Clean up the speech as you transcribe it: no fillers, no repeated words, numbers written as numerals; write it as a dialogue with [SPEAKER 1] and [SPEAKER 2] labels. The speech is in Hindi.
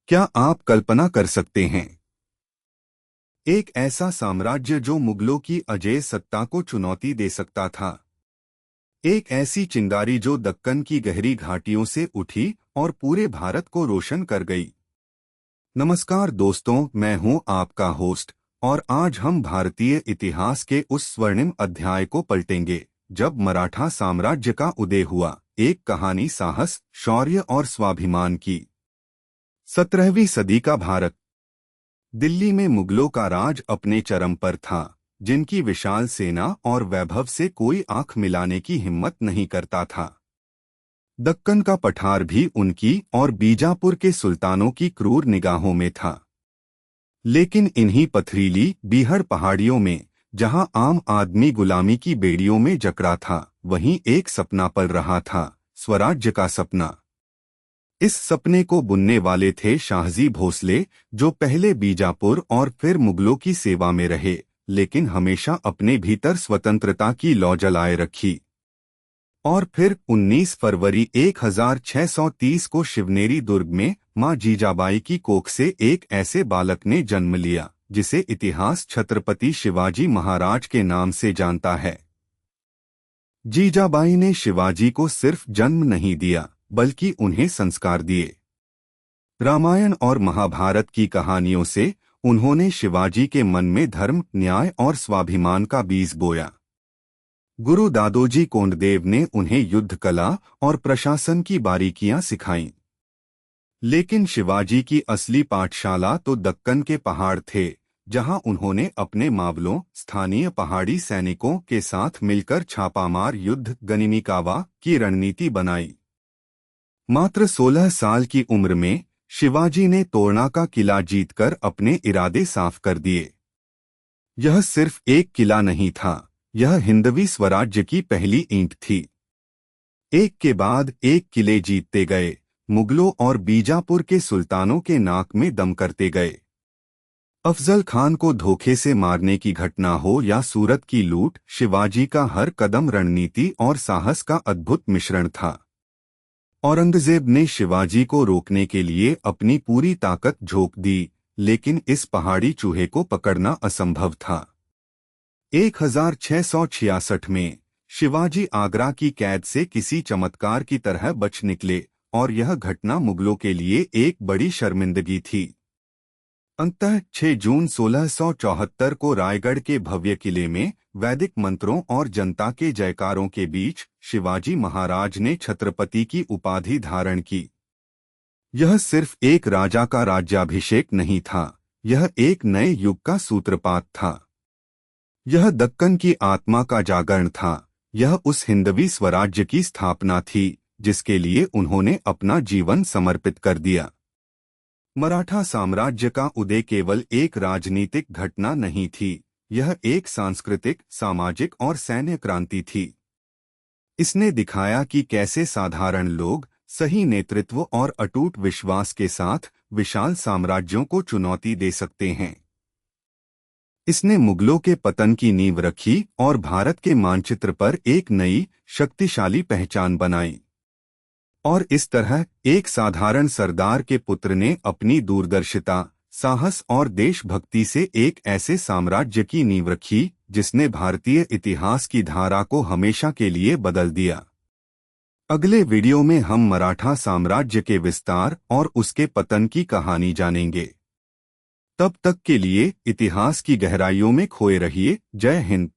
[SPEAKER 1] क्या आप कल्पना कर सकते हैं? एक ऐसा साम्राज्य जो मुगलों की अजेय सत्ता को चुनौती दे सकता था। एक ऐसी चिंगारी जो दक्कन की गहरी घाटियों से उठी और पूरे भारत को रोशन कर गई। नमस्कार दोस्तों, मैं हूं आपका होस्ट और आज हम भारतीय इतिहास के उस स्वर्णिम अध्याय को पलटेंगे जब मराठा साम्राज्य का उदय हुआ। एक कहानी साहस, शौर्य और स्वाभिमान की। 17वीं सदी का भारत। दिल्ली में मुगलों का राज अपने चरम पर था, जिनकी विशाल सेना और वैभव से कोई आंख मिलाने की हिम्मत नहीं करता था। दक्कन का पठार भी उनकी और बीजापुर के सुल्तानों की क्रूर निगाहों में था। लेकिन इन्हीं पथरीली बीहड़ पहाड़ियों में, जहां आम आदमी गुलामी की बेड़ियों में जकड़ा था, वहीं एक सपना पल रहा था, स्वराज्य का सपना। इस सपने को बुनने वाले थे शाहजी भोसले, जो पहले बीजापुर और फिर मुगलों की सेवा में रहे, लेकिन हमेशा अपने भीतर स्वतंत्रता की लौ जलाए रखी। और फिर 19 फरवरी 1630 को शिवनेरी दुर्ग में मां जीजाबाई की कोख से एक ऐसे बालक ने जन्म लिया, जिसे इतिहास छत्रपति शिवाजी महाराज के नाम से जानता है। जीजाबाई ने शिवाजी को सिर्फ जन्म नहीं दिया, बल्कि उन्हें संस्कार दिए। रामायण और महाभारत की कहानियों से उन्होंने शिवाजी के मन में धर्म, न्याय और स्वाभिमान का बीज बोया। गुरु दादोजी कोंडदेव ने उन्हें युद्ध कला और प्रशासन की बारीकियां सिखाईं। लेकिन शिवाजी की असली पाठशाला तो दक्कन के पहाड़ थे, जहां उन्होंने अपने मावलों, स्थानीय पहाड़ी सैनिकों के साथ मिलकर छापामार युद्ध गनिमीकावा की रणनीति बनाई। मात्र 16 साल की उम्र में शिवाजी ने तोरना का किला जीतकर अपने इरादे साफ कर दिए। यह सिर्फ एक किला नहीं था, यह हिंदवी स्वराज्य की पहली ईंट थी। एक के बाद एक किले जीतते गए, मुगलों और बीजापुर के सुल्तानों के नाक में दम करते गए। अफजल खान को धोखे से मारने की घटना हो या सूरत की लूट, शिवाजी का हर कदम रणनीति और साहस का अद्भुत मिश्रण था। औरंगजेब ने शिवाजी को रोकने के लिए अपनी पूरी ताकत झोंक दी, लेकिन इस पहाड़ी चूहे को पकड़ना असंभव था। 1666 में शिवाजी आगरा की कैद से किसी चमत्कार की तरह बच निकले, और यह घटना मुगलों के लिए एक बड़ी शर्मिंदगी थी। अंततः 6 जून 1674 को रायगढ़ के भव्य किले में वैदिक मंत्रों और जनता के जयकारों के बीच शिवाजी महाराज ने छत्रपति की उपाधि धारण की। यह सिर्फ एक राजा का राज्याभिषेक नहीं था, यह एक नए युग का सूत्रपात था। यह दक्कन की आत्मा का जागरण था, यह उस हिंदवी स्वराज्य की स्थापना थी जिसके लिए उन्होंने अपना जीवन समर्पित कर दिया। मराठा साम्राज्य का उदय केवल एक राजनीतिक घटना नहीं थी, यह एक सांस्कृतिक, सामाजिक और सैन्य क्रांति थी। इसने दिखाया कि कैसे साधारण लोग सही नेतृत्व और अटूट विश्वास के साथ विशाल साम्राज्यों को चुनौती दे सकते हैं। इसने मुगलों के पतन की नींव रखी और भारत के मानचित्र पर एक नई, शक्तिशाली पहचान बनाई। और इस तरह एक साधारण सरदार के पुत्र ने अपनी दूरदर्शिता, साहस और देशभक्ति से एक ऐसे साम्राज्य की नींव रखी जिसने भारतीय इतिहास की धारा को हमेशा के लिए बदल दिया। अगले वीडियो में हम मराठा साम्राज्य के विस्तार और उसके पतन की कहानी जानेंगे। तब तक के लिए इतिहास की गहराइयों में खोए रहिए। जय हिंद।